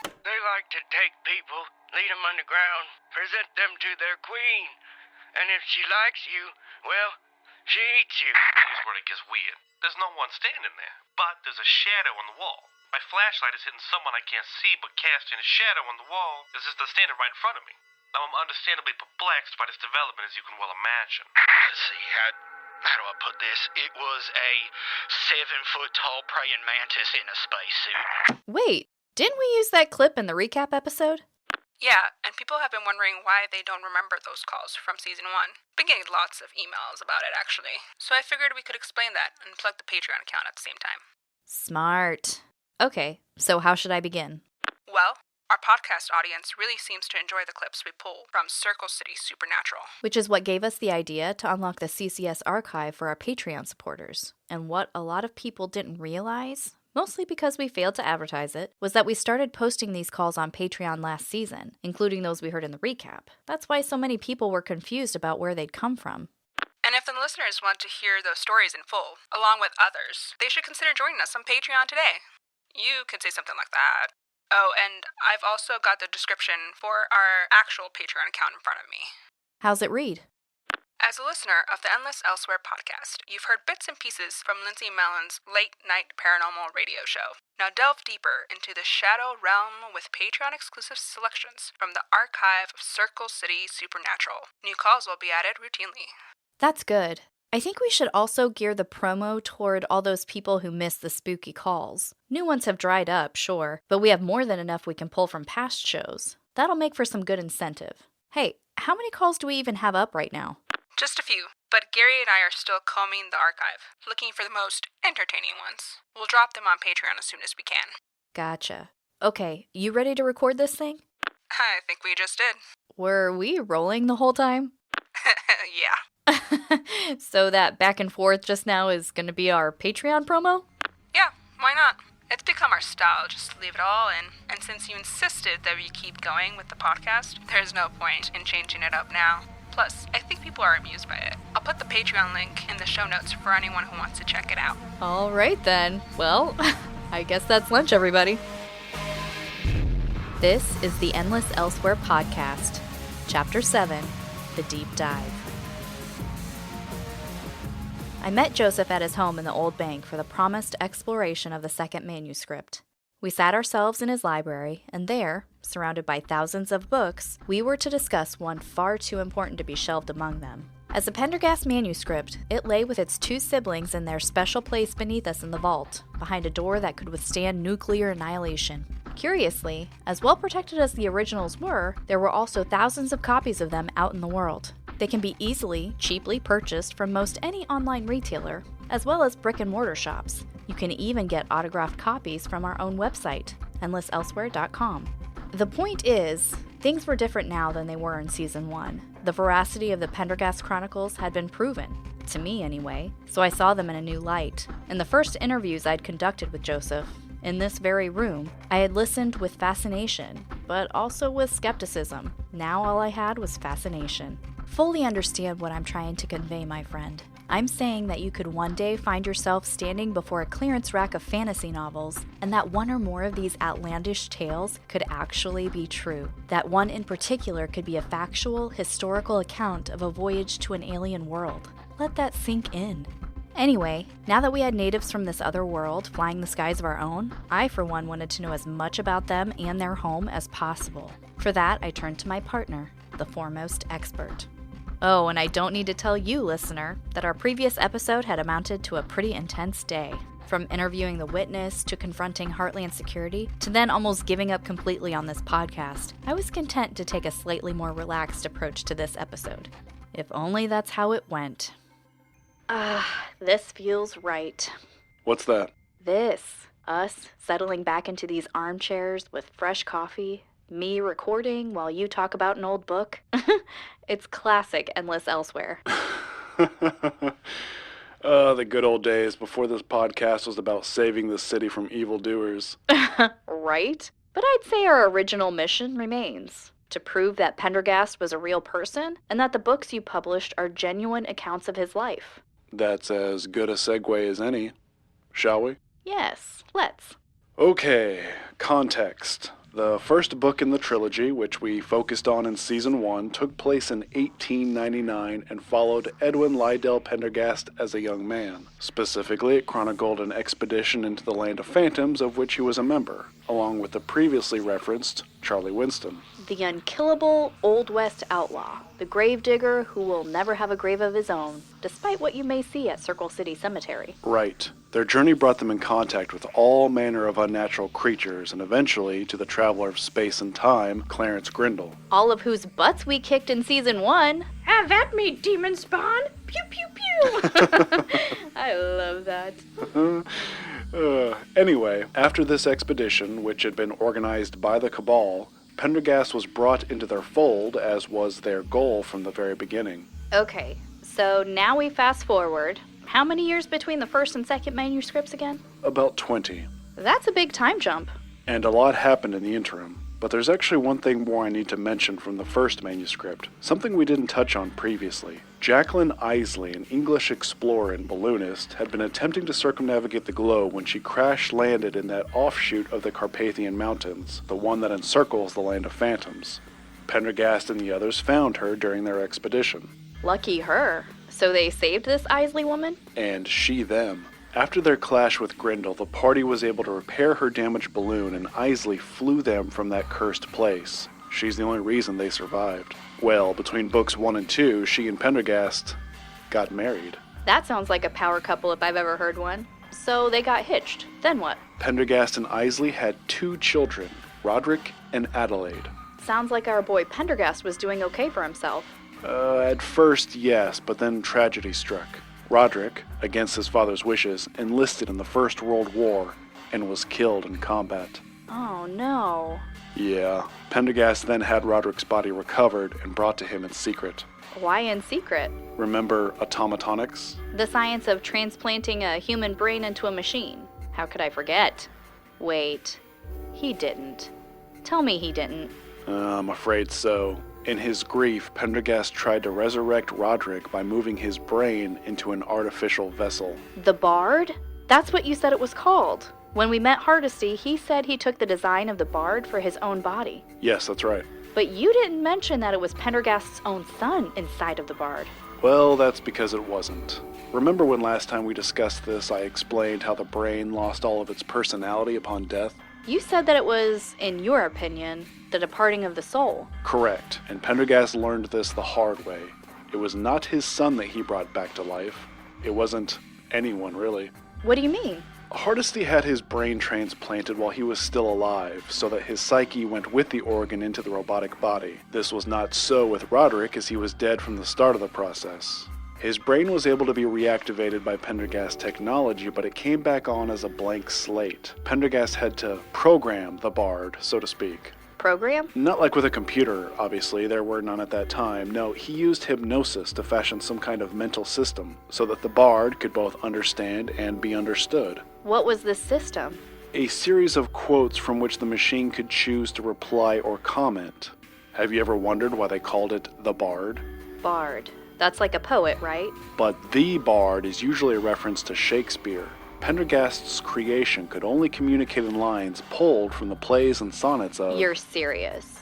They like to take people, lead them underground, present them to their queen. And if she likes you, well, she eats you. Here's where it gets weird. There's no one standing there, but there's a shadow on the wall. My flashlight is hitting someone I can't see, but casting a shadow on the wall is just standing right in front of me. Now I'm understandably perplexed by this development, as you can well imagine. Let's see, how do I put this? It was a 7-foot-tall praying mantis in a spacesuit. Wait, didn't we use that clip in the recap episode? Yeah, and people have been wondering why they don't remember those calls from season 1. Been getting lots of emails about it, actually. So I figured we could explain that and plug the Patreon account at the same time. Smart. Okay, so how should I begin? Well, our podcast audience really seems to enjoy the clips we pull from Circle City Supernatural. Which is what gave us the idea to unlock the CCS archive for our Patreon supporters. And what a lot of people didn't realize, mostly because we failed to advertise it, was that we started posting these calls on Patreon last season, including those we heard in the recap. That's why so many people were confused about where they'd come from. And if the listeners want to hear those stories in full, along with others, they should consider joining us on Patreon today. You could say something like that. Oh, and I've also got the description for our actual Patreon account in front of me. How's it read? As a listener of the Endless Elsewhere podcast, you've heard bits and pieces from Lindsay and Mallyn's late-night paranormal radio show. Now delve deeper into the shadow realm with Patreon-exclusive selections from the archive of Circle City Supernatural. New calls will be added routinely. That's good. I think we should also gear the promo toward all those people who miss the spooky calls. New ones have dried up, sure, but we have more than enough we can pull from past shows. That'll make for some good incentive. Hey, how many calls do we even have up right now? Just a few, but Gary and I are still combing the archive, looking for the most entertaining ones. We'll drop them on Patreon as soon as we can. Gotcha. Okay, you ready to record this thing? I think we just did. Were we rolling the whole time? Yeah. So that back and forth just now is going to be our Patreon promo? Yeah, why not? It's become our style just to leave it all in. And since you insisted that we keep going with the podcast, there's no point in changing it up now. Plus, I think people are amused by it. I'll put the Patreon link in the show notes for anyone who wants to check it out. All right then. Well, I guess that's lunch, everybody. This is the Endless Elsewhere podcast, Chapter 7, The Deep Dive. I met Joseph at his home in the old bank for the promised exploration of the second manuscript. We sat ourselves in his library, and there, surrounded by thousands of books, we were to discuss one far too important to be shelved among them. As a Pendergast manuscript, it lay with its two siblings in their special place beneath us in the vault, behind a door that could withstand nuclear annihilation. Curiously, as well protected as the originals were, there were also thousands of copies of them out in the world. They can be easily, cheaply purchased from most any online retailer, as well as brick-and-mortar shops. You can even get autographed copies from our own website, endlesselsewhere.com. The point is, things were different now than they were in Season 1. The veracity of the Pendergast Chronicles had been proven, to me anyway, so I saw them in a new light. In the first interviews I'd conducted with Joseph, in this very room, I had listened with fascination, but also with skepticism. Now all I had was fascination. Fully understand what I'm trying to convey, my friend. I'm saying that you could one day find yourself standing before a clearance rack of fantasy novels, and that one or more of these outlandish tales could actually be true. That one in particular could be a factual, historical account of a voyage to an alien world. Let that sink in. Anyway, now that we had natives from this other world flying the skies of our own, I for one wanted to know as much about them and their home as possible. For that, I turned to my partner, the foremost expert. Oh, and I don't need to tell you, listener, that our previous episode had amounted to a pretty intense day. From interviewing the witness, to confronting Heartland security, to then almost giving up completely on this podcast, I was content to take a slightly more relaxed approach to this episode. If only that's how it went. This feels right. What's that? This. Us settling back into these armchairs with fresh coffee, me recording while you talk about an old book. It's classic Endless Elsewhere. The good old days before this podcast was about saving the city from evildoers. Right? But I'd say our original mission remains. To prove that Pendergast was a real person, and that the books you published are genuine accounts of his life. That's as good a segue as any. Shall we? Yes, let's. Okay, context. The first book in the trilogy, which we focused on in Season 1, took place in 1899 and followed Edwin Lydell Pendergast as a young man. Specifically, it chronicled an expedition into the Land of Phantoms of which he was a member, along with the previously referenced Charlie Winston. The unkillable Old West outlaw, the gravedigger who will never have a grave of his own, despite what you may see at Circle City Cemetery. Right. Their journey brought them in contact with all manner of unnatural creatures, and eventually to the traveler of space and time, Clarence Grindle. All of whose butts we kicked in Season 1. Have that me, demon spawn! Pew pew pew! I love that. Anyway, after this expedition, which had been organized by the Cabal, Pendergast was brought into their fold, as was their goal from the very beginning. Okay, so now we fast forward. How many years between the first and second manuscripts again? About 20. That's a big time jump. And a lot happened in the interim. But there's actually one thing more I need to mention from the first manuscript, something we didn't touch on previously. Jacqueline Isley, an English explorer and balloonist, had been attempting to circumnavigate the globe when she crash-landed in that offshoot of the Carpathian Mountains, the one that encircles the Land of Phantoms. Pendergast and the others found her during their expedition. Lucky her. So they saved this Isley woman? And she them. After their clash with Grindle, the party was able to repair her damaged balloon, and Isley flew them from that cursed place. She's the only reason they survived. Well, between books 1 and 2, she and Pendergast got married. That sounds like a power couple if I've ever heard one. So they got hitched. Then what? Pendergast and Isley had 2 children, Roderick and Adelaide. Sounds like our boy Pendergast was doing okay for himself. At first, yes, but then tragedy struck. Roderick, against his father's wishes, enlisted in the First World War and was killed in combat. Oh no. Yeah. Pendergast then had Roderick's body recovered and brought to him in secret. Why in secret? Remember automatonics? The science of transplanting a human brain into a machine. How could I forget? Wait, he didn't. Tell me he didn't. I'm afraid so. In his grief, Pendergast tried to resurrect Roderick by moving his brain into an artificial vessel. The Bard? That's what you said it was called. When we met Hardesty, he said he took the design of the Bard for his own body. Yes, that's right. But you didn't mention that it was Pendergast's own son inside of the Bard. Well, that's because it wasn't. Remember when last time we discussed this, I explained how the brain lost all of its personality upon death? You said that it was, in your opinion, the departing of the soul. Correct, and Pendergast learned this the hard way. It was not his son that he brought back to life. It wasn't anyone, really. What do you mean? Hardesty had his brain transplanted while he was still alive, so that his psyche went with the organ into the robotic body. This was not so with Roderick, as he was dead from the start of the process. His brain was able to be reactivated by Pendergast technology, but it came back on as a blank slate. Pendergast had to program the Bard, so to speak. Program? Not like with a computer, obviously, there were none at that time. No, he used hypnosis to fashion some kind of mental system, so that the Bard could both understand and be understood. What was this system? A series of quotes from which the machine could choose to reply or comment. Have you ever wondered why they called it the Bard? Bard. That's like a poet, right? But the Bard is usually a reference to Shakespeare. Pendergast's creation could only communicate in lines pulled from the plays and sonnets of... You're serious.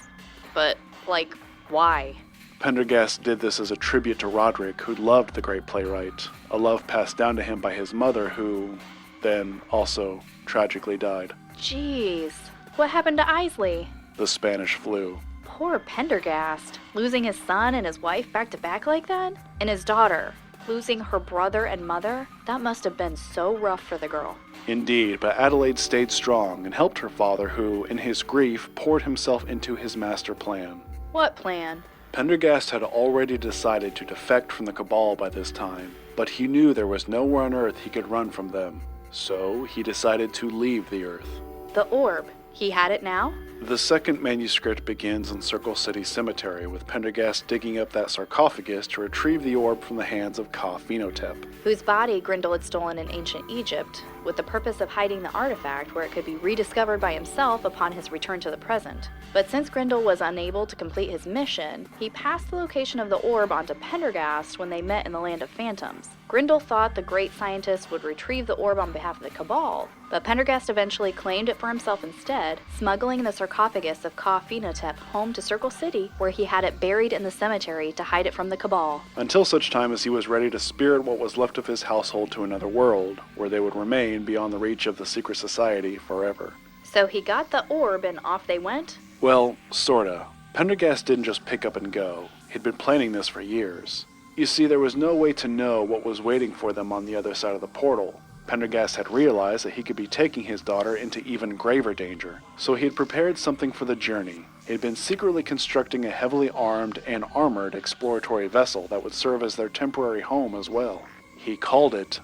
But, like, why? Pendergast did this as a tribute to Roderick, who loved the great playwright, a love passed down to him by his mother, who then also tragically died. Jeez. What happened to Isley? The Spanish flu. Poor Pendergast. Losing his son and his wife back to back like that? And his daughter. Losing her brother and mother? That must have been so rough for the girl. Indeed, but Adelaide stayed strong and helped her father, who, in his grief, poured himself into his master plan. What plan? Pendergast had already decided to defect from the Cabal by this time, but he knew there was nowhere on Earth he could run from them. So he decided to leave the Earth. The orb. He had it now? The second manuscript begins in Circle City Cemetery, with Pendergast digging up that sarcophagus to retrieve the orb from the hands of Ka Phenotep. Whose body Grindle had stolen in ancient Egypt, with the purpose of hiding the artifact where it could be rediscovered by himself upon his return to the present. But since Grendel was unable to complete his mission, he passed the location of the orb onto Pendergast when they met in the Land of Phantoms. Grendel thought the great scientist would retrieve the orb on behalf of the Cabal, but Pendergast eventually claimed it for himself instead, smuggling the sarcophagus of Ka Phenotep home to Circle City, where he had it buried in the cemetery to hide it from the Cabal. Until such time as he was ready to spirit what was left of his household to another world, where they would remain beyond the reach of the secret society forever. So he got the orb and off they went? Well, sorta. Pendergast didn't just pick up and go. He'd been planning this for years. You see, there was no way to know what was waiting for them on the other side of the portal. Pendergast had realized that he could be taking his daughter into even graver danger, so he had prepared something for the journey. He had been secretly constructing a heavily armed and armored exploratory vessel that would serve as their temporary home as well. He called it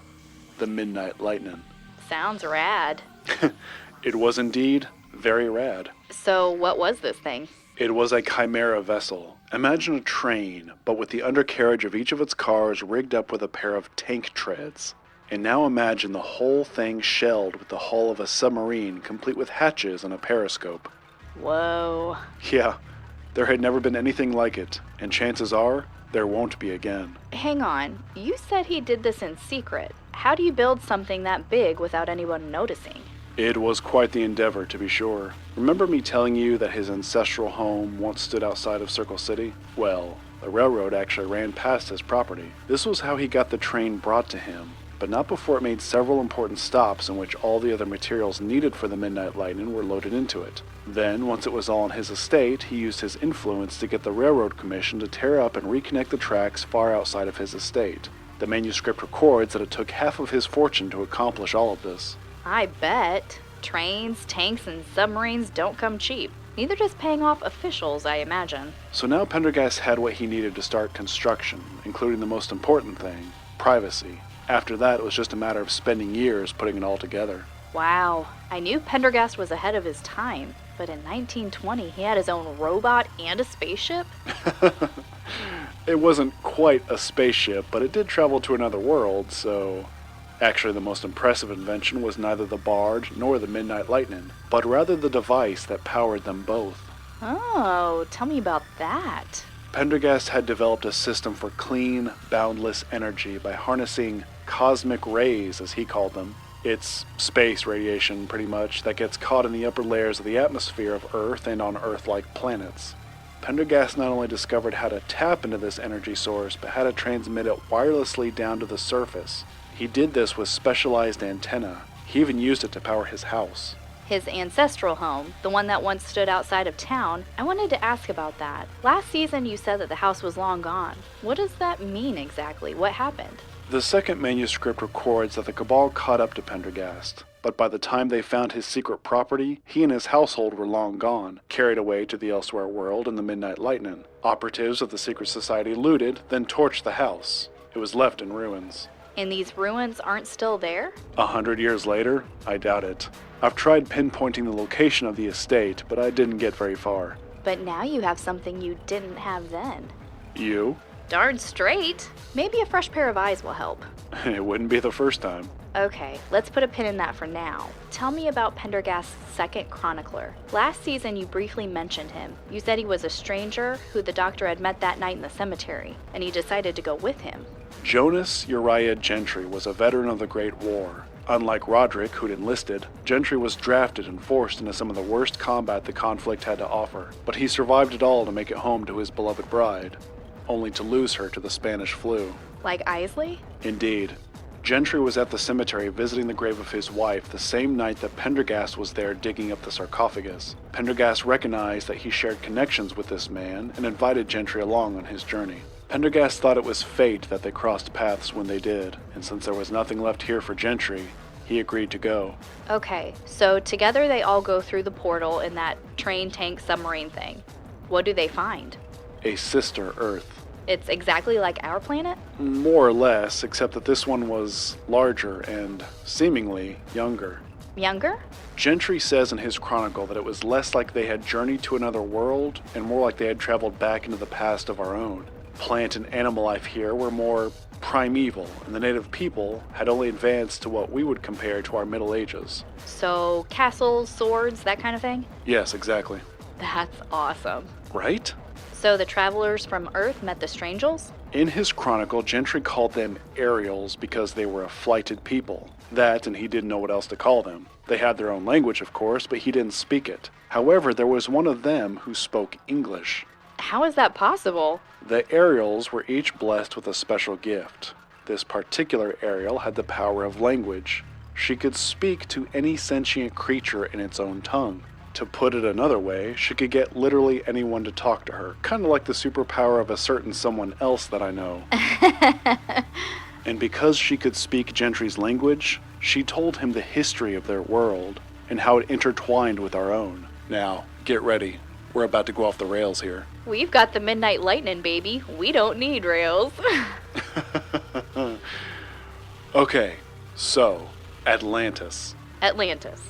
the Midnight Lightning. Sounds rad. It was indeed very rad. So what was this thing? It was a chimera vessel. Imagine a train, but with the undercarriage of each of its cars rigged up with a pair of tank treads. And now imagine the whole thing shelled with the hull of a submarine, complete with hatches and a periscope. Whoa. Yeah, there had never been anything like it, and chances are, there won't be again. Hang on, you said he did this in secret. How do you build something that big without anyone noticing? It was quite the endeavor, to be sure. Remember me telling you that his ancestral home once stood outside of Circle City? Well, the railroad actually ran past his property. This was how he got the train brought to him, but not before it made several important stops in which all the other materials needed for the Midnight Lightning were loaded into it. Then, once it was all on his estate, he used his influence to get the Railroad Commission to tear up and reconnect the tracks far outside of his estate. The manuscript records that it took half of his fortune to accomplish all of this. I bet. Trains, tanks, and submarines don't come cheap. Neither does paying off officials, I imagine. So now Pendergast had what he needed to start construction, including the most important thing, privacy. After that, it was just a matter of spending years putting it all together. Wow, I knew Pendergast was ahead of his time, but in 1920 he had his own robot and a spaceship? It wasn't quite a spaceship, but it did travel to another world, so... Actually, the most impressive invention was neither the barge nor the Midnight Lightning, but rather the device that powered them both. Oh, tell me about that. Pendergast had developed a system for clean, boundless energy by harnessing cosmic rays, as he called them. It's space radiation, pretty much, that gets caught in the upper layers of the atmosphere of Earth and on Earth-like planets. Pendergast not only discovered how to tap into this energy source, but how to transmit it wirelessly down to the surface. He did this with specialized antenna. He even used it to power his house. His ancestral home, the one that once stood outside of town, I wanted to ask about that. Last season you said that the house was long gone. What does that mean exactly? What happened? The second manuscript records that the Cabal caught up to Pendergast, but by the time they found his secret property, he and his household were long gone, carried away to the Elsewhere world in the Midnight Lightning. Operatives of the secret society looted, then torched the house. It was left in ruins. And these ruins aren't still there? 100 years later? I doubt it. I've tried pinpointing the location of the estate, but I didn't get very far. But now you have something you didn't have then. You? Darn straight. Maybe a fresh pair of eyes will help. It wouldn't be the first time. Okay, let's put a pin in that for now. Tell me about Pendergast's second chronicler. Last season you briefly mentioned him. You said he was a stranger who the doctor had met that night in the cemetery, and he decided to go with him. Jonas Uriah Gentry was a veteran of the Great War. Unlike Roderick, who'd enlisted, Gentry was drafted and forced into some of the worst combat the conflict had to offer, but he survived it all to make it home to his beloved bride, only to lose her to the Spanish flu. Like Isley? Indeed. Gentry was at the cemetery visiting the grave of his wife the same night that Pendergast was there digging up the sarcophagus. Pendergast recognized that he shared connections with this man and invited Gentry along on his journey. Pendergast thought it was fate that they crossed paths when they did, and since there was nothing left here for Gentry, he agreed to go. Okay, so together they all go through the portal in that train, tank, submarine thing. What do they find? A sister Earth. It's exactly like our planet? More or less, except that this one was larger and seemingly younger. Younger? Gentry says in his chronicle that it was less like they had journeyed to another world and more like they had traveled back into the past of our own. Plant and animal life here were more primeval, and the native people had only advanced to what we would compare to our Middle Ages. So, castles, swords, that kind of thing? Yes, exactly. That's awesome. Right? So the travelers from Earth met the Strangels? In his chronicle, Gentry called them Ariels because they were a flighted people. That, and he didn't know what else to call them. They had their own language, of course, but he didn't speak it. However, there was one of them who spoke English. How is that possible? The Ariels were each blessed with a special gift. This particular Ariel had the power of language. She could speak to any sentient creature in its own tongue. To put it another way, she could get literally anyone to talk to her, kind of like the superpower of a certain someone else that I know. And because she could speak Gentry's language, she told him the history of their world and how it intertwined with our own. Now, get ready. We're about to go off the rails here. We've got the Midnight Lightning, baby. We don't need rails. Okay, so, Atlantis. Atlantis.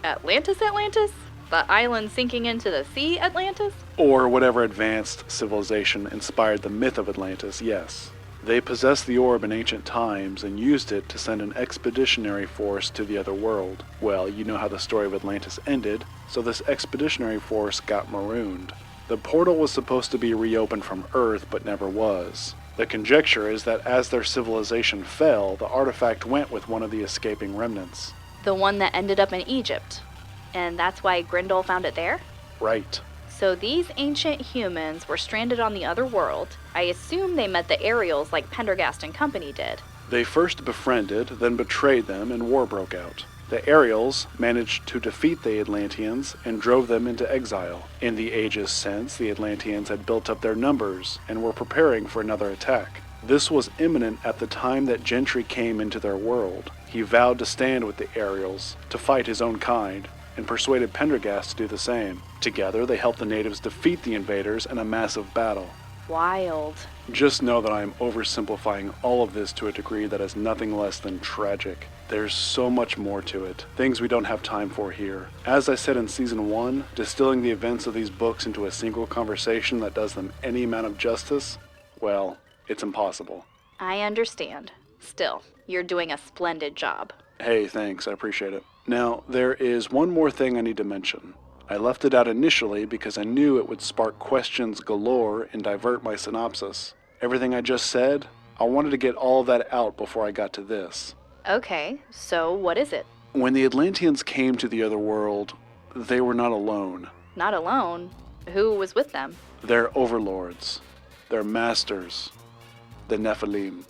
Atlantis? The island sinking into the sea, Atlantis? Or whatever advanced civilization inspired the myth of Atlantis, yes. They possessed the orb in ancient times and used it to send an expeditionary force to the other world. Well, you know how the story of Atlantis ended, so this expeditionary force got marooned. The portal was supposed to be reopened from Earth, but never was. The conjecture is that as their civilization fell, the artifact went with one of the escaping remnants. The one that ended up in Egypt. And that's why Grendel found it there? Right. So these ancient humans were stranded on the other world. I assume they met the Ariels like Pendergast and company did. They first befriended, then betrayed them, and war broke out. The Ariels managed to defeat the Atlanteans and drove them into exile. In the ages since, the Atlanteans had built up their numbers and were preparing for another attack. This was imminent at the time that Gentry came into their world. He vowed to stand with the Ariels, to fight his own kind, and persuaded Pendergast to do the same. Together, they helped the natives defeat the invaders in a massive battle. Wild. Just know that I am oversimplifying all of this to a degree that is nothing less than tragic. There's so much more to it, things we don't have time for here. As I said in Season 1, distilling the events of these books into a single conversation that does them any amount of justice, well, it's impossible. I understand. Still, you're doing a splendid job. Hey, thanks, I appreciate it. Now, there is one more thing I need to mention. I left it out initially because I knew it would spark questions galore and divert my synopsis. Everything I just said, I wanted to get all of that out before I got to this. Okay, so what is it? When the Atlanteans came to the other world, they were not alone. Not alone? Who was with them? Their overlords. Their masters. The Nephilim.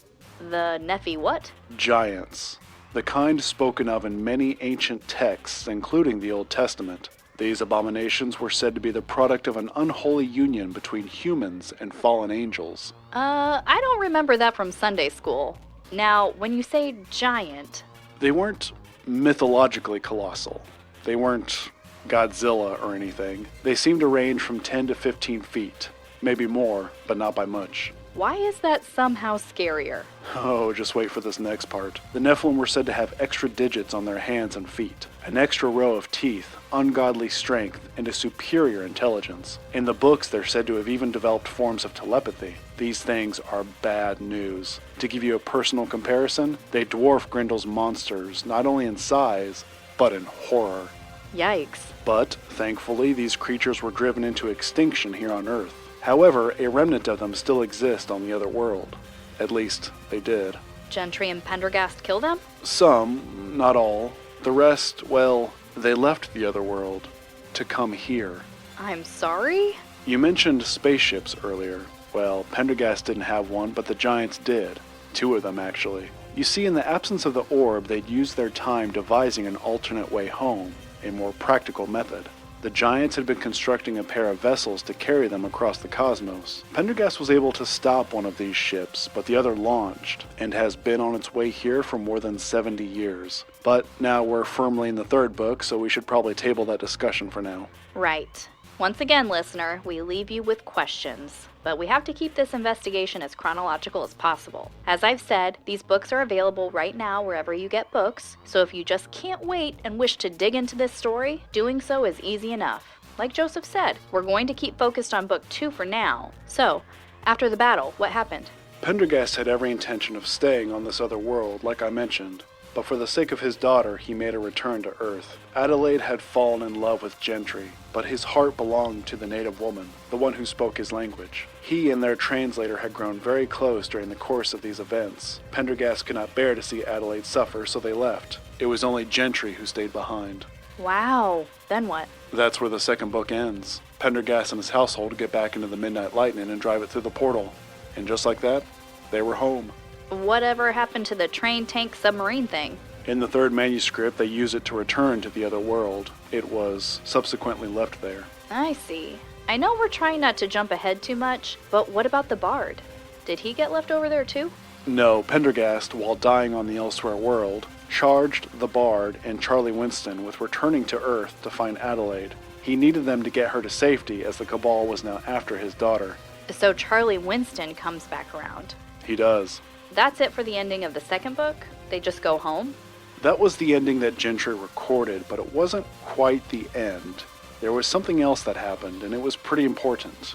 The Nephi what? Giants. The kind spoken of in many ancient texts, including the Old Testament. These abominations were said to be the product of an unholy union between humans and fallen angels. I don't remember that from Sunday school. Now, when you say giant... They weren't mythologically colossal. They weren't Godzilla or anything. They seemed to range from 10 to 15 feet. Maybe more, but not by much. Why is that somehow scarier? Oh, just wait for this next part. The Nephilim were said to have extra digits on their hands and feet, an extra row of teeth, ungodly strength, and a superior intelligence. In the books, they're said to have even developed forms of telepathy. These things are bad news. To give you a personal comparison, they dwarf Grendel's monsters, not only in size, but in horror. Yikes. But, thankfully, these creatures were driven into extinction here on Earth. However, a remnant of them still exist on the other world. At least, they did. Gentry and Pendergast kill them? Some, not all. The rest, well, they left the other world to come here. I'm sorry? You mentioned spaceships earlier. Well, Pendergast didn't have one, but the Giants did. 2 of them, actually. You see, in the absence of the orb, they'd used their time devising an alternate way home, a more practical method. The Giants had been constructing a pair of vessels to carry them across the cosmos. Pendergast was able to stop one of these ships, but the other launched, and has been on its way here for more than 70 years. But now we're firmly in the 3rd book, so we should probably table that discussion for now. Right. Once again, listener, we leave you with questions, but we have to keep this investigation as chronological as possible. As I've said, these books are available right now wherever you get books, so if you just can't wait and wish to dig into this story, doing so is easy enough. Like Joseph said, we're going to keep focused on book 2 for now. So, after the battle, what happened? Pendergast had every intention of staying on this other world, like I mentioned, but for the sake of his daughter, he made a return to Earth. Adelaide had fallen in love with Gentry, but his heart belonged to the native woman, the one who spoke his language. He and their translator had grown very close during the course of these events. Pendergast could not bear to see Adelaide suffer, so they left. It was only Gentry who stayed behind. Wow. Then what? That's where the second book ends. Pendergast and his household get back into the Midnight Lightning and drive it through the portal. And just like that, they were home. Whatever happened to the train, tank, submarine thing? In the third manuscript, they use it to return to the other world. It was subsequently left there. I see. I know we're trying not to jump ahead too much, but what about the Bard? Did he get left over there too? No, Pendergast, while dying on the Elsewhere world, charged the Bard and Charlie Winston with returning to Earth to find Adelaide. He needed them to get her to safety as the Cabal was now after his daughter. So Charlie Winston comes back around. He does. That's it for the ending of the second book? They just go home? That was the ending that Gentry recorded, but it wasn't quite the end. There was something else that happened, and it was pretty important.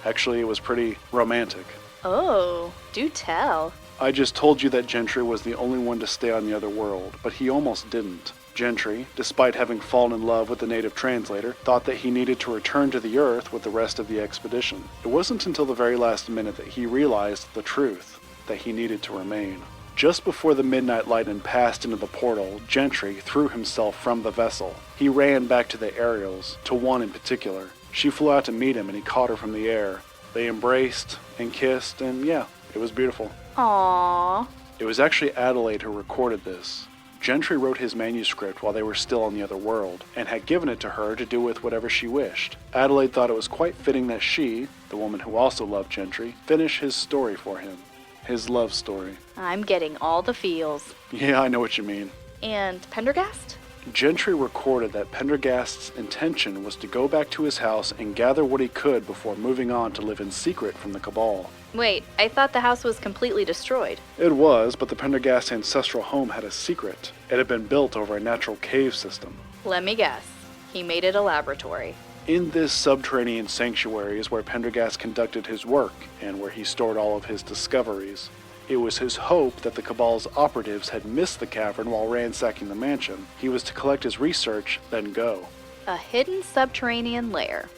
Actually, it was pretty romantic. Oh, do tell. I just told you that Gentry was the only one to stay on the other world, but he almost didn't. Gentry, despite having fallen in love with the native translator, thought that he needed to return to the Earth with the rest of the expedition. It wasn't until the very last minute that he realized the truth, that he needed to remain. Just before the Midnight Lightning passed into the portal, Gentry threw himself from the vessel. He ran back to the aerials, to one in particular. She flew out to meet him and he caught her from the air. They embraced and kissed, and yeah, it was beautiful. Aww. It was actually Adelaide who recorded this. Gentry wrote his manuscript while they were still on the other world, and had given it to her to do with whatever she wished. Adelaide thought it was quite fitting that she, the woman who also loved Gentry, finish his story for him. His love story. I'm getting all the feels. Yeah, I know what you mean. And Pendergast? Gentry recorded that Pendergast's intention was to go back to his house and gather what he could before moving on to live in secret from the Cabal. Wait, I thought the house was completely destroyed. It was, but the Pendergast ancestral home had a secret. It had been built over a natural cave system. Let me guess. He made it a laboratory. In this subterranean sanctuary is where Pendergast conducted his work and where he stored all of his discoveries. It was his hope that the Cabal's operatives had missed the cavern while ransacking the mansion. He was to collect his research, then go. A hidden subterranean lair.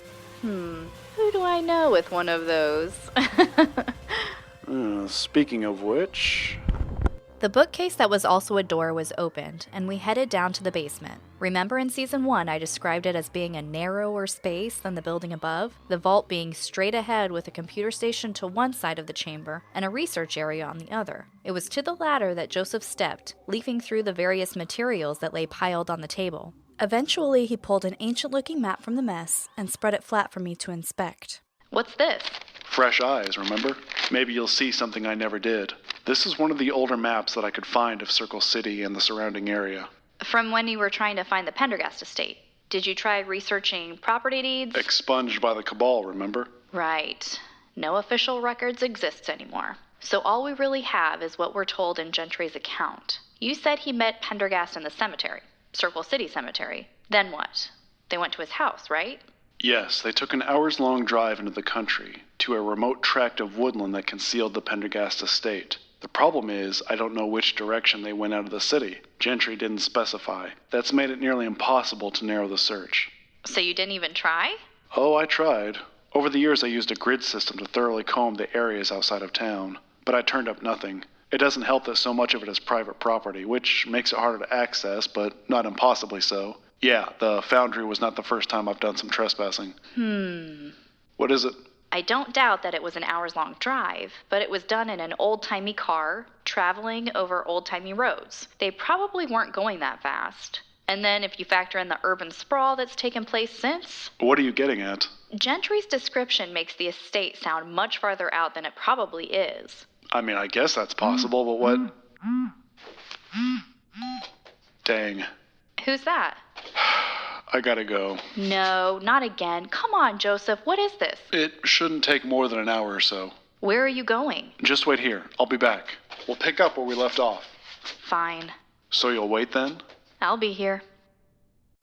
Who do I know with one of those? Speaking of which... The bookcase that was also a door was opened, and we headed down to the basement. Remember in Season 1 I described it as being a narrower space than the building above? The vault being straight ahead with a computer station to one side of the chamber and a research area on the other. It was to the latter that Joseph stepped, leafing through the various materials that lay piled on the table. Eventually he pulled an ancient-looking map from the mess and spread it flat for me to inspect. What's this? Fresh eyes, remember? Maybe you'll see something I never did. This is one of the older maps that I could find of Circle City and the surrounding area. From when you were trying to find the Pendergast estate. Did you try researching property deeds? Expunged by the Cabal, remember? Right. No official records exist anymore. So all we really have is what we're told in Gentry's account. You said he met Pendergast in the cemetery. Circle City Cemetery. Then what? They went to his house, right? Yes, they took an hours-long drive into the country, to a remote tract of woodland that concealed the Pendergast estate. The problem is, I don't know which direction they went out of the city. Gentry didn't specify. That's made it nearly impossible to narrow the search. So you didn't even try? Oh, I tried. Over the years I used a grid system to thoroughly comb the areas outside of town, but I turned up nothing. It doesn't help that so much of it is private property, which makes it harder to access, but not impossibly so. Yeah, the foundry was not the first time I've done some trespassing. What is it? I don't doubt that it was an hours-long drive, but it was done in an old-timey car, traveling over old-timey roads. They probably weren't going that fast. And then if you factor in the urban sprawl that's taken place since... What are you getting at? Gentry's description makes the estate sound much farther out than it probably is. I mean, I guess that's possible, but what... Dang. Who's that? I gotta go. No, not again. Come on, Joseph. What is this? It shouldn't take more than an hour or so. Where are you going? Just wait here. I'll be back. We'll pick up where we left off. Fine. So you'll wait then? I'll be here.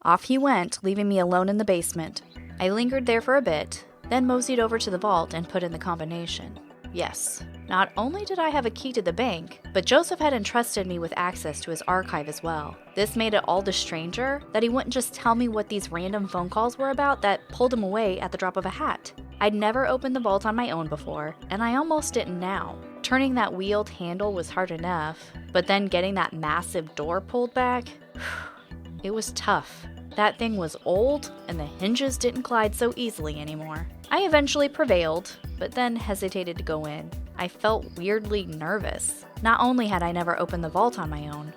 Off he went, leaving me alone in the basement. I lingered there for a bit, then moseyed over to the vault and put in the combination. Yes, Not only did I have a key to the bank, but Joseph had entrusted me with access to his archive as well. This made it all the stranger that he wouldn't just tell me what these random phone calls were about that pulled him away at the drop of a hat. I'd never opened the vault on my own before, and I almost didn't now. Turning that wheeled handle was hard enough, but then getting that massive door pulled back, it was tough. That thing was old, and the hinges didn't glide so easily anymore. I eventually prevailed, but then hesitated to go in. I felt weirdly nervous. Not only had I never opened the vault on my own,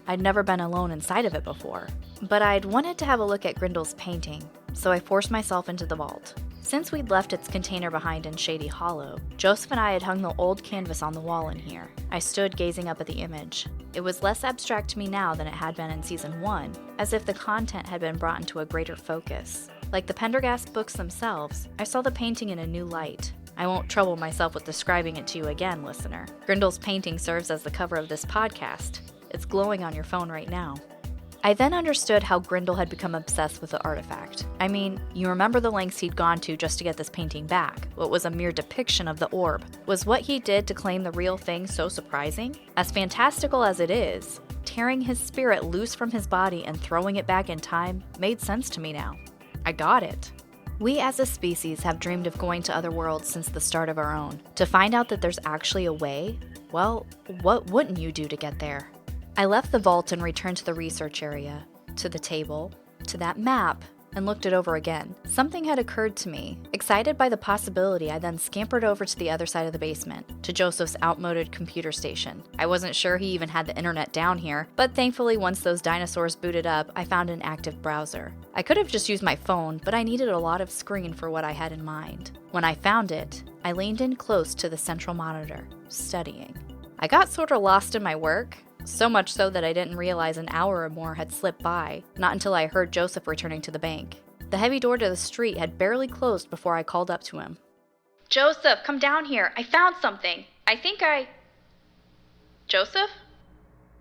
I'd never been alone inside of it before, but I'd wanted to have a look at Grindel's painting, so I forced myself into the vault. Since we'd left its container behind in Shady Hollow, Joseph and I had hung the old canvas on the wall in here. I stood gazing up at the image. It was less abstract to me now than it had been in Season 1, as if the content had been brought into a greater focus. Like the Pendergast books themselves, I saw the painting in a new light. I won't trouble myself with describing it to you again, listener. Grindel's painting serves as the cover of this podcast. It's glowing on your phone right now. I then understood how Grindel had become obsessed with the artifact. I mean, you remember the lengths he'd gone to just to get this painting back. What was a mere depiction of the orb. Was what he did to claim the real thing so surprising? As fantastical as it is, tearing his spirit loose from his body and throwing it back in time made sense to me now. I got it. We as a species have dreamed of going to other worlds since the start of our own. To find out that there's actually a way, well, what wouldn't you do to get there? I left the vault and returned to the research area, to the table, to that map, and looked it over again. Something had occurred to me. Excited by the possibility, I then scampered over to the other side of the basement, to Joseph's outmoded computer station. I wasn't sure he even had the internet down here, but thankfully once those dinosaurs booted up, I found an active browser. I could have just used my phone, but I needed a lot of screen for what I had in mind. When I found it, I leaned in close to the central monitor, studying. I got sort of lost in my work, so much so that I didn't realize an hour or more had slipped by, not until I heard Joseph returning to the bank. The heavy door to the street had barely closed before I called up to him. "Joseph, come down here. I found something. Joseph?"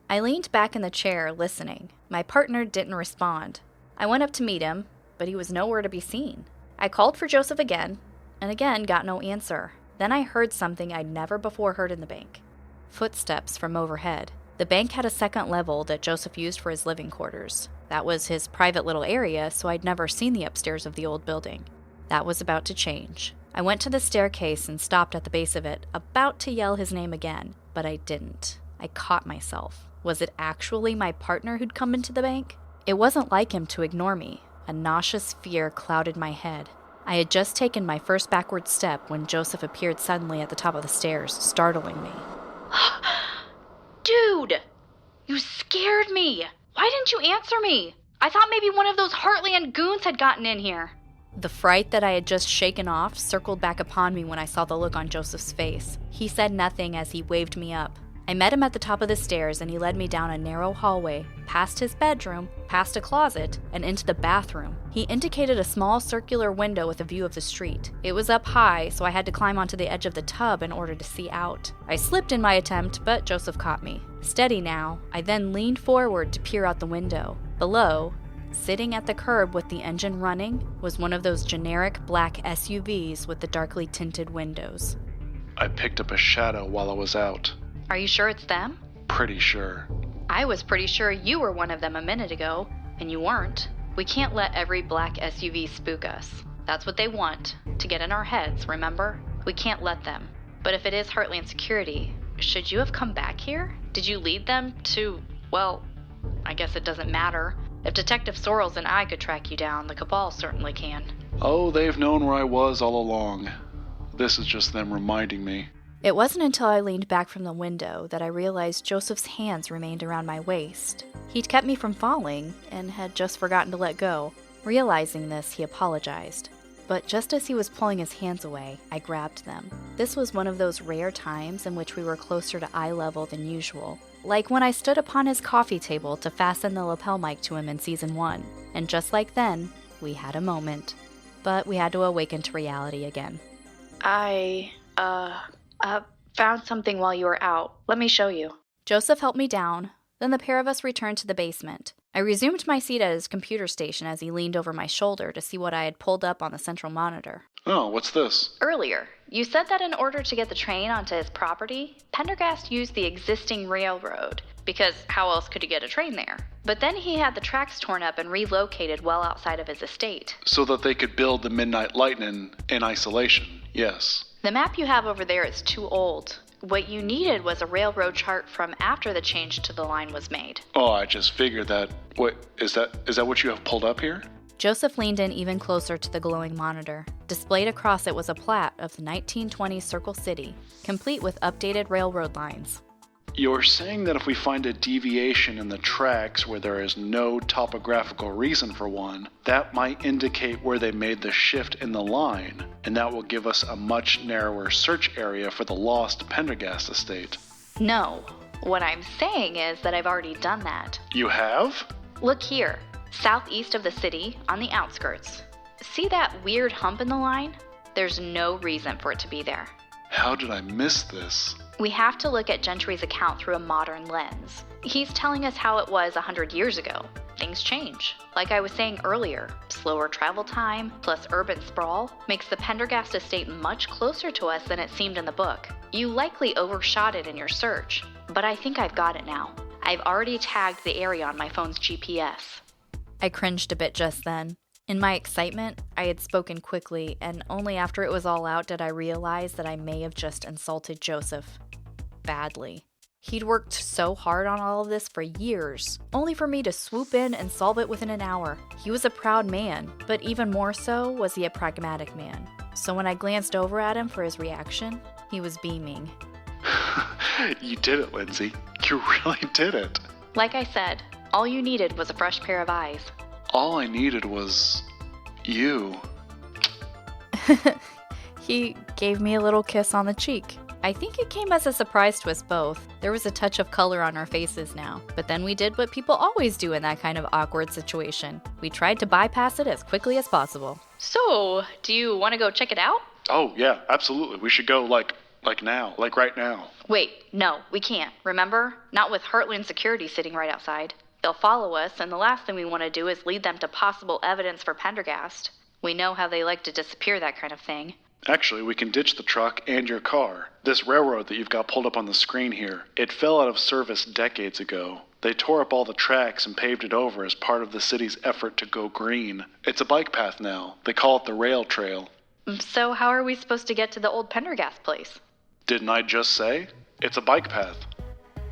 I leaned back in the chair, listening. My partner didn't respond. I went up to meet him, but he was nowhere to be seen. I called for Joseph again, and again got no answer. Then I heard something I'd never before heard in the bank. Footsteps from overhead. The bank had a second level that Joseph used for his living quarters. That was his private little area, so I'd never seen the upstairs of the old building. That was about to change. I went to the staircase and stopped at the base of it, about to yell his name again, but I didn't. I caught myself. Was it actually my partner who'd come into the bank? It wasn't like him to ignore me. A nauseous fear clouded my head. I had just taken my first backward step when Joseph appeared suddenly at the top of the stairs, startling me. "Dude! You scared me! Why didn't you answer me? I thought maybe one of those Heartland goons had gotten in here." The fright that I had just shaken off circled back upon me when I saw the look on Joseph's face. He said nothing as he waved me up. I met him at the top of the stairs and he led me down a narrow hallway, past his bedroom, past a closet, and into the bathroom. He indicated a small circular window with a view of the street. It was up high, so I had to climb onto the edge of the tub in order to see out. I slipped in my attempt, but Joseph caught me. Steady now, I then leaned forward to peer out the window. Below, sitting at the curb with the engine running, was one of those generic black SUVs with the darkly tinted windows. I picked up a shadow while I was out. "Are you sure it's them?" Pretty sure. "I was pretty sure you were one of them a minute ago, and you weren't. We can't let every black SUV spook us. That's what they want, to get in our heads, remember? We can't let them. But if it is Heartland Security, should you have come back here? Did you lead them to, well, I guess it doesn't matter. If Detective Sorrells and I could track you down, the Cabal certainly can." Oh, they've known where I was all along. This is just them reminding me. It wasn't until I leaned back from the window that I realized Joseph's hands remained around my waist. He'd kept me from falling and had just forgotten to let go. Realizing this, he apologized. But just as he was pulling his hands away, I grabbed them. This was one of those rare times in which we were closer to eye level than usual. Like when I stood upon his coffee table to fasten the lapel mic to him in Season 1. And just like then, we had a moment. But we had to awaken to reality again. I found something while you were out. Let me show you." Joseph helped me down. Then the pair of us returned to the basement. I resumed my seat at his computer station as he leaned over my shoulder to see what I had pulled up on the central monitor. Oh, what's this? Earlier, you said that in order to get the train onto his property, Pendergast used the existing railroad, because how else could he get a train there? But then he had the tracks torn up and relocated well outside of his estate. So that they could build the Midnight Lightning in isolation, yes. The map you have over there is too old. What you needed was a railroad chart from after the change to the line was made. Oh, I just figured that. What, is that what you have pulled up here? Joseph leaned in even closer to the glowing monitor. Displayed across it was a plat of the 1920s Circle City, complete with updated railroad lines. You're saying that if we find a deviation in the tracks where there is no topographical reason for one, that might indicate where they made the shift in the line, and that will give us a much narrower search area for the lost Pendergast estate. No. What I'm saying is that I've already done that. You have? Look here. Southeast of the city, on the outskirts. See that weird hump in the line? There's no reason for it to be there. How did I miss this? We have to look at Gentry's account through a modern lens. He's telling us how it was 100 years ago. Things change. Like I was saying earlier, slower travel time plus urban sprawl makes the Pendergast estate much closer to us than it seemed in the book. You likely overshot it in your search, but I think I've got it now. I've already tagged the area on my phone's GPS. I cringed a bit just then. In my excitement, I had spoken quickly, and only after it was all out did I realize that I may have just insulted Joseph. Badly. He'd worked so hard on all of this for years, only for me to swoop in and solve it within an hour. He was a proud man, but even more so was he a pragmatic man. So when I glanced over at him for his reaction, he was beaming. You did it, Lindsay. You really did it. Like I said, all you needed was a fresh pair of eyes. All I needed was you. He gave me a little kiss on the cheek. I think it came as a surprise to us both. There was a touch of color on our faces now, but then we did what people always do in that kind of awkward situation. We tried to bypass it as quickly as possible. So, do you want to go check it out? Oh, yeah, absolutely. We should go like now, like right now. Wait, no, we can't. Remember? Not with Heartland security sitting right outside. They'll follow us, and the last thing we want to do is lead them to possible evidence for Pendergast. We know how they like to disappear that kind of thing. Actually, we can ditch the truck and your car. This railroad that you've got pulled up on the screen here, it fell out of service decades ago. They tore up all the tracks and paved it over as part of the city's effort to go green. It's a bike path now. They call it the rail trail. So how are we supposed to get to the old Pendergast place? Didn't I just say? It's a bike path.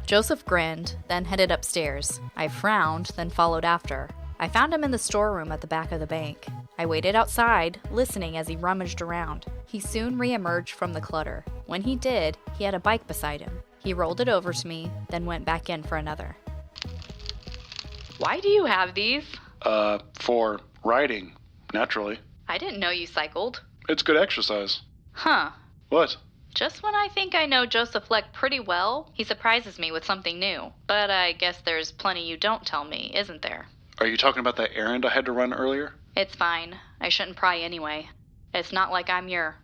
Joseph grinned, then headed upstairs. I frowned, then followed after. I found him in the storeroom at the back of the bank. I waited outside, listening as he rummaged around. He soon re-emerged from the clutter. When he did, he had a bike beside him. He rolled it over to me, then went back in for another. Why do you have these? For riding, naturally. I didn't know you cycled. It's good exercise. Huh. What? Just when I think I know Joseph Leck pretty well, he surprises me with something new. But I guess there's plenty you don't tell me, isn't there? Are you talking about that errand I had to run earlier? It's fine. I shouldn't pry anyway. It's not like I'm your...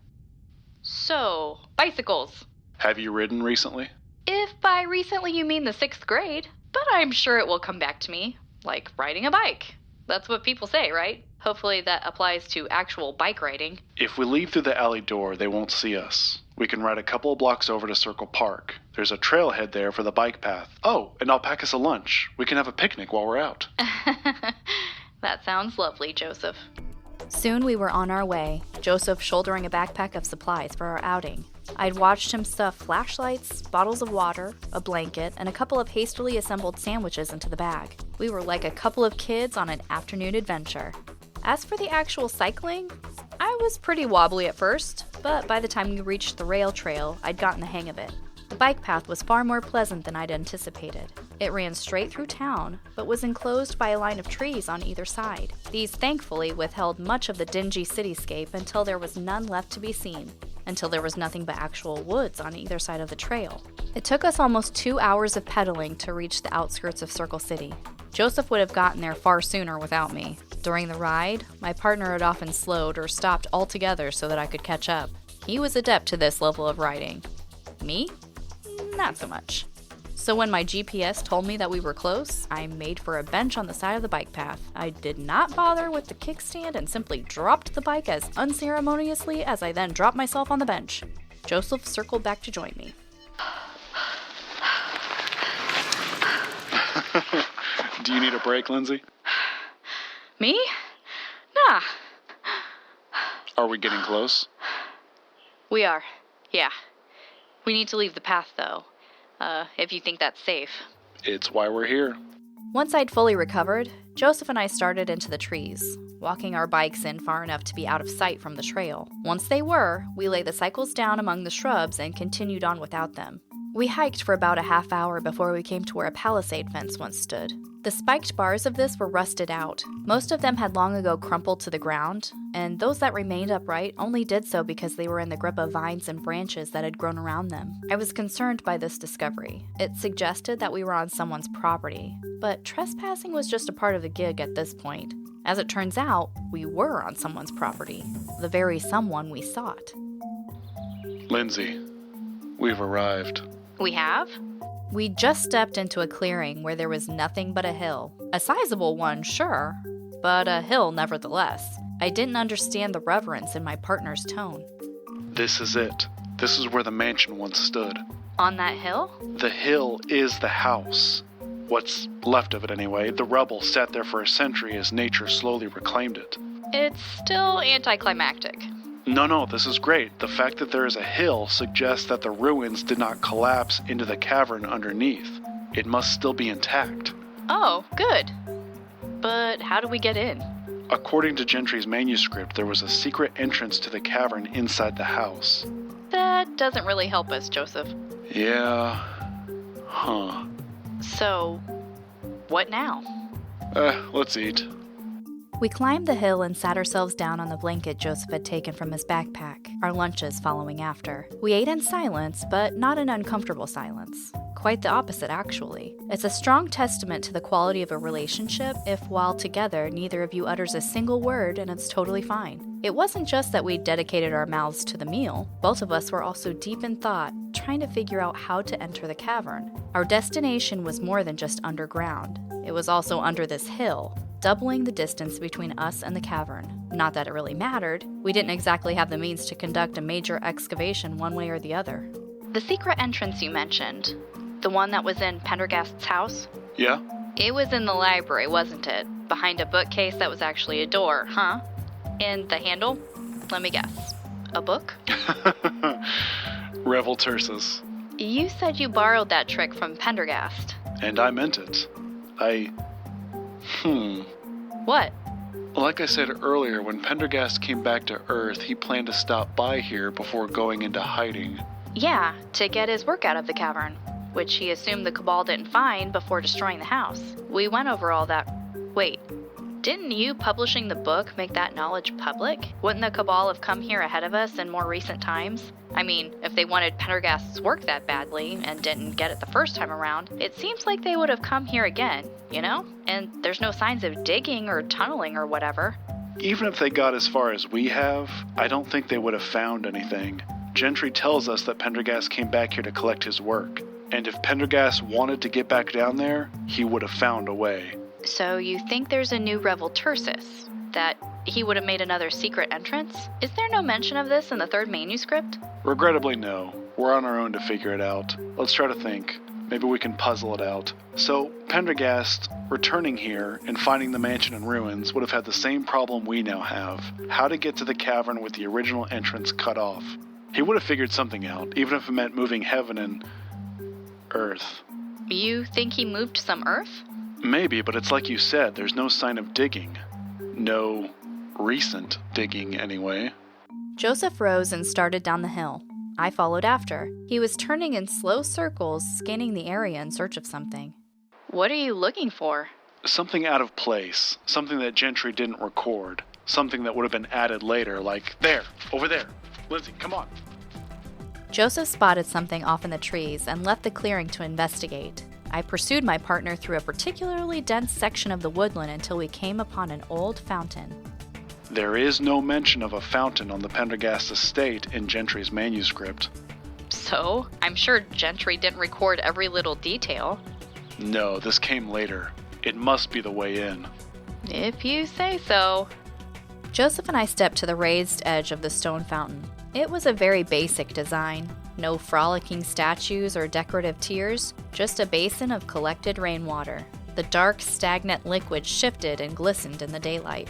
So, bicycles. Have you ridden recently? If by recently you mean the 6th grade. But I'm sure it will come back to me. Like riding a bike. That's what people say, right? Hopefully that applies to actual bike riding. If we leave through the alley door, they won't see us. We can ride a couple of blocks over to Circle Park. There's a trailhead there for the bike path. Oh, and I'll pack us a lunch. We can have a picnic while we're out. That sounds lovely, Joseph. Soon we were on our way, Joseph shouldering a backpack of supplies for our outing. I'd watched him stuff flashlights, bottles of water, a blanket, and a couple of hastily assembled sandwiches into the bag. We were like a couple of kids on an afternoon adventure. As for the actual cycling, I was pretty wobbly at first, but by the time we reached the rail trail, I'd gotten the hang of it. The bike path was far more pleasant than I'd anticipated. It ran straight through town, but was enclosed by a line of trees on either side. These thankfully withheld much of the dingy cityscape until there was none left to be seen, until there was nothing but actual woods on either side of the trail. It took us almost 2 hours of pedaling to reach the outskirts of Circle City. Joseph would have gotten there far sooner without me. During the ride, my partner had often slowed or stopped altogether so that I could catch up. He was adept to this level of riding. Me? Not so much. So when my GPS told me that we were close, I made for a bench on the side of the bike path. I did not bother with the kickstand and simply dropped the bike as unceremoniously as I then dropped myself on the bench. Joseph circled back to join me. Do you need a break, Lindsay? Me? Nah. Are we getting close? We are. Yeah. We need to leave the path, though. If you think that's safe. It's why we're here. Once I'd fully recovered, Joseph and I started into the trees, walking our bikes in far enough to be out of sight from the trail. Once they were, we laid the cycles down among the shrubs and continued on without them. We hiked for about a half hour before we came to where a palisade fence once stood. The spiked bars of this were rusted out. Most of them had long ago crumpled to the ground, and those that remained upright only did so because they were in the grip of vines and branches that had grown around them. I was concerned by this discovery. It suggested that we were on someone's property, but trespassing was just a part of the gig at this point. As it turns out, we were on someone's property, the very someone we sought. Lindsay, we've arrived. We have? We just stepped into a clearing where there was nothing but a hill. A sizable one, sure, but a hill nevertheless. I didn't understand the reverence in my partner's tone. This is it. This is where the mansion once stood. On that hill? The hill is the house. What's left of it anyway. The rubble sat there for a century as nature slowly reclaimed it. It's still anticlimactic. No, this is great. The fact that there is a hill suggests that the ruins did not collapse into the cavern underneath. It must still be intact. Oh, good. But how do we get in? According to Gentry's manuscript, there was a secret entrance to the cavern inside the house. That doesn't really help us, Joseph. Yeah. Huh. So, what now? Let's eat. We climbed the hill and sat ourselves down on the blanket Joseph had taken from his backpack, our lunches following after. We ate in silence, but not an uncomfortable silence. Quite the opposite, actually. It's a strong testament to the quality of a relationship if, while together, neither of you utters a single word and it's totally fine. It wasn't just that we dedicated our mouths to the meal. Both of us were also deep in thought, trying to figure out how to enter the cavern. Our destination was more than just underground. It was also under this hill, doubling the distance between us and the cavern. Not that it really mattered. We didn't exactly have the means to conduct a major excavation one way or the other. The secret entrance you mentioned, the one that was in Pendergast's house? Yeah? It was in the library, wasn't it? Behind a bookcase that was actually a door, huh? And the handle? Let me guess. A book? Reveltersis. You said you borrowed that trick from Pendergast. And I meant it. What? Like I said earlier, when Pendergast came back to Earth, he planned to stop by here before going into hiding. Yeah, to get his work out of the cavern, which he assumed the Cabal didn't find before destroying the house. We went over all that. Wait, didn't you publishing the book make that knowledge public? Wouldn't the Cabal have come here ahead of us in more recent times? I mean, if they wanted Pendergast's work that badly and didn't get it the first time around, it seems like they would have come here again, you know? And there's no signs of digging or tunneling or whatever. Even if they got as far as we have, I don't think they would have found anything. Gentry tells us that Pendergast came back here to collect his work. And if Pendergast wanted to get back down there, he would have found a way. So you think there's a new Reveltersis? That he would have made another secret entrance? Is there no mention of this in the third manuscript? Regrettably, no. We're on our own to figure it out. Let's try to think. Maybe we can puzzle it out. So, Pendergast, returning here and finding the mansion in ruins, would have had the same problem we now have. How to get to the cavern with the original entrance cut off. He would have figured something out, even if it meant moving heaven and Earth. You think he moved some Earth? Maybe, but it's like you said, there's no sign of digging. No recent digging, anyway. Joseph rose and started down the hill. I followed after. He was turning in slow circles, scanning the area in search of something. What are you looking for? Something out of place. Something that Gentry didn't record. Something that would have been added later, like there, over there. Lindsay, come on. Joseph spotted something off in the trees and left the clearing to investigate. I pursued my partner through a particularly dense section of the woodland until we came upon an old fountain. There is no mention of a fountain on the Pendergast estate in Gentry's manuscript. So, I'm sure Gentry didn't record every little detail. No, this came later. It must be the way in. If you say so. Joseph and I stepped to the raised edge of the stone fountain. It was a very basic design. No frolicking statues or decorative tiers, just a basin of collected rainwater. The dark, stagnant liquid shifted and glistened in the daylight.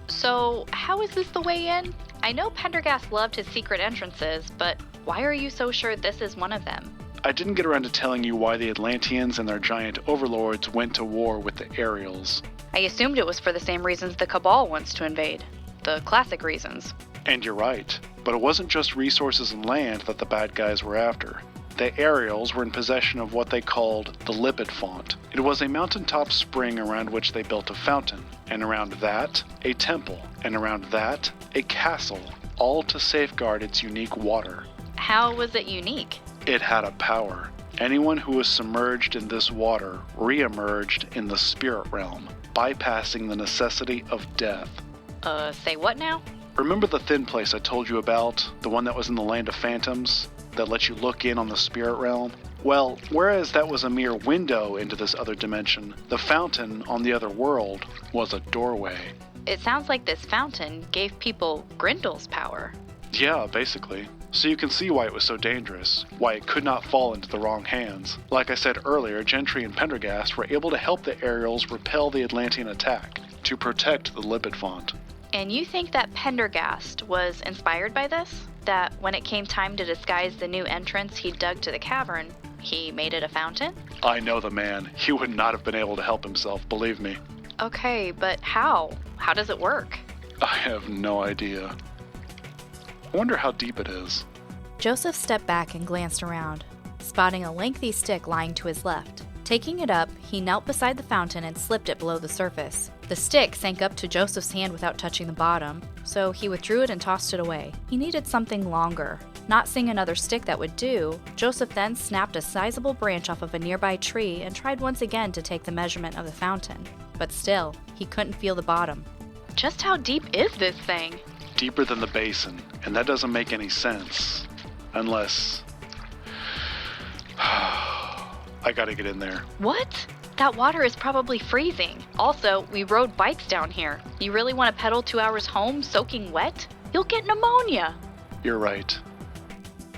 So, how is this the way in? I know Pendergast loved his secret entrances, but why are you so sure this is one of them? I didn't get around to telling you why the Atlanteans and their giant overlords went to war with the Ariels. I assumed it was for the same reasons the Cabal wants to invade. The classic reasons. And you're right, but it wasn't just resources and land that the bad guys were after. The Ariels were in possession of what they called the Lipid Font. It was a mountaintop spring around which they built a fountain, and around that, a temple, and around that, a castle, all to safeguard its unique water. How was it unique? It had a power. Anyone who was submerged in this water re-emerged in the spirit realm, bypassing the necessity of death. Say what now? Remember the thin place I told you about? The one that was in the land of phantoms? That lets you look in on the spirit realm? Well, whereas that was a mere window into this other dimension, the fountain on the other world was a doorway. It sounds like this fountain gave people Grindel's power. Yeah, basically. So you can see why it was so dangerous, why it could not fall into the wrong hands. Like I said earlier, Gentry and Pendergast were able to help the Ariels repel the Atlantean attack, to protect the Lipid Font. And you think that Pendergast was inspired by this? That when it came time to disguise the new entrance he dug to the cavern, he made it a fountain? I know the man. He would not have been able to help himself, believe me. Okay, but how? How does it work? I have no idea. I wonder how deep it is. Joseph stepped back and glanced around, spotting a lengthy stick lying to his left. Taking it up, he knelt beside the fountain and slipped it below the surface. The stick sank up to Joseph's hand without touching the bottom, so he withdrew it and tossed it away. He needed something longer. Not seeing another stick that would do, Joseph then snapped a sizable branch off of a nearby tree and tried once again to take the measurement of the fountain. But still, he couldn't feel the bottom. Just how deep is this thing? Deeper than the basin, and that doesn't make any sense. Unless... I gotta get in there. What? That water is probably freezing. Also, we rode bikes down here. You really want to pedal 2 hours home soaking wet? You'll get pneumonia. You're right.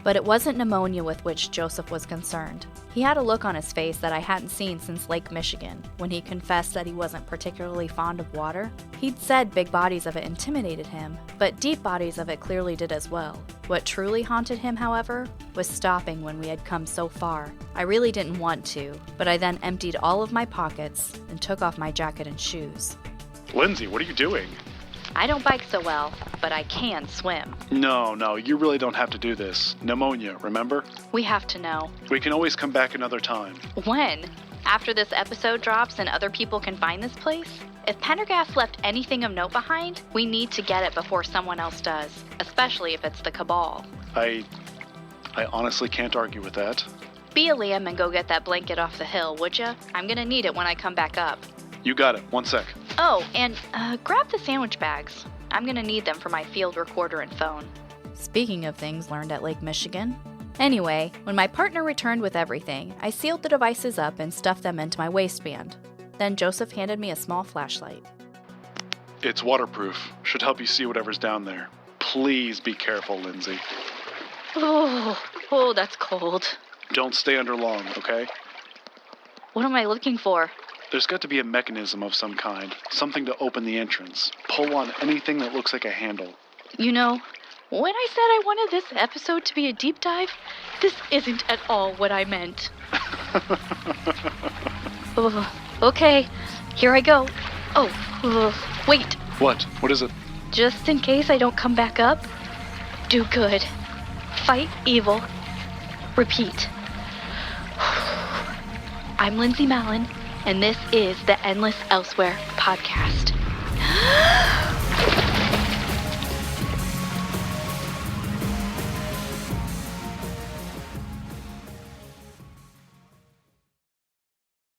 But it wasn't pneumonia with which Joseph was concerned. He had a look on his face that I hadn't seen since Lake Michigan, when he confessed that he wasn't particularly fond of water. He'd said big bodies of it intimidated him, but deep bodies of it clearly did as well. What truly haunted him, however, was stopping when we had come so far. I really didn't want to, but I then emptied all of my pockets and took off my jacket and shoes. Lindsay, what are you doing? I don't bike so well, but I can swim. No, you really don't have to do this. Pneumonia, remember? We have to know. We can always come back another time. When? After this episode drops and other people can find this place? If Pendergast left anything of note behind, we need to get it before someone else does, especially if it's the Cabal. I honestly can't argue with that. Be a Liam and go get that blanket off the hill, would ya? I'm gonna need it when I come back up. You got it. 1 sec. Oh, and grab the sandwich bags. I'm gonna need them for my field recorder and phone. Speaking of things learned at Lake Michigan. Anyway, when my partner returned with everything, I sealed the devices up and stuffed them into my waistband. Then Joseph handed me a small flashlight. It's waterproof. Should help you see whatever's down there. Please be careful, Lindsay. Oh, that's cold. Don't stay under long, okay? What am I looking for? There's got to be a mechanism of some kind. Something to open the entrance. Pull on anything that looks like a handle. You know, when I said I wanted this episode to be a deep dive, this isn't at all what I meant. Okay, here I go. Wait. What? What is it? Just in case I don't come back up, do good. Fight evil. Repeat. I'm Lindsay Mallyn, and this is the Endless Elsewhere podcast.